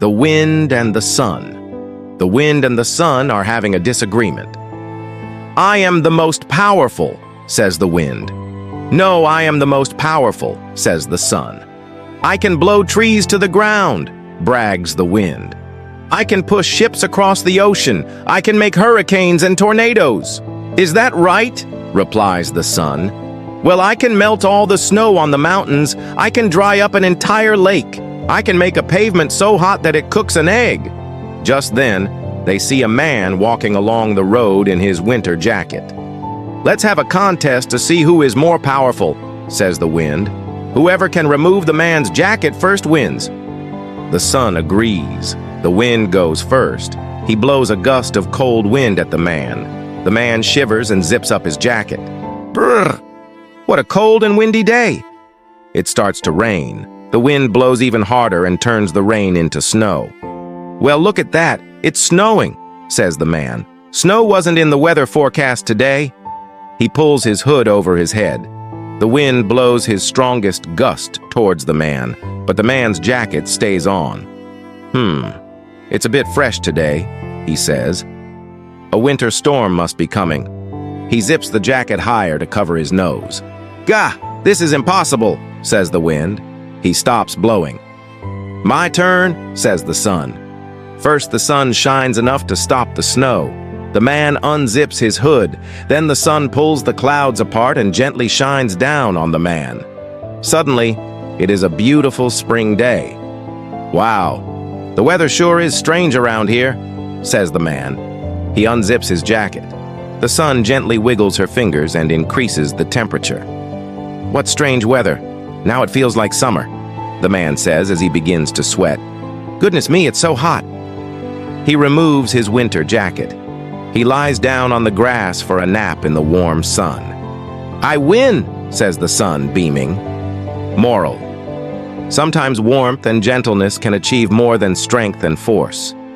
The wind and the sun. The wind and the sun are having a disagreement. "I am the most powerful," says the wind. "No, I am the most powerful," says the sun. "I can blow trees to the ground," brags the wind. "I can push ships across the ocean. I can make hurricanes and tornadoes." "Is that right?" replies the sun. "Well, I can melt all the snow on the mountains. I can dry up an entire lake. I can make a pavement so hot that it cooks an egg." Just then, they see a man walking along the road in his winter jacket. "Let's have a contest to see who is more powerful," says the wind. "Whoever can remove the man's jacket first wins." The sun agrees. The wind goes first. He blows a gust of cold wind at the man. The man shivers and zips up his jacket. Brrr! What a cold and windy day! It starts to rain. The wind blows even harder and turns the rain into snow. "Well, look at that. It's snowing," says the man. "Snow wasn't in the weather forecast today." He pulls his hood over his head. The wind blows his strongest gust towards the man, but the man's jacket stays on. It's a bit fresh today," he says. "A winter storm must be coming." He zips the jacket higher to cover his nose. "Gah! This is impossible," says the wind. He stops blowing. "My turn," says the sun. First, the sun shines enough to stop the snow. The man unzips his hood. Then the sun pulls the clouds apart and gently shines down on the man. Suddenly, it is a beautiful spring day. "Wow, the weather sure is strange around here," says the man. He unzips his jacket. The sun gently wiggles her fingers and increases the temperature. "What strange weather. Now it feels like summer," the man says as he begins to sweat. "Goodness me, it's so hot." He removes his winter jacket. He lies down on the grass for a nap in the warm sun. "I win," says the sun, beaming. Moral: sometimes warmth and gentleness can achieve more than strength and force.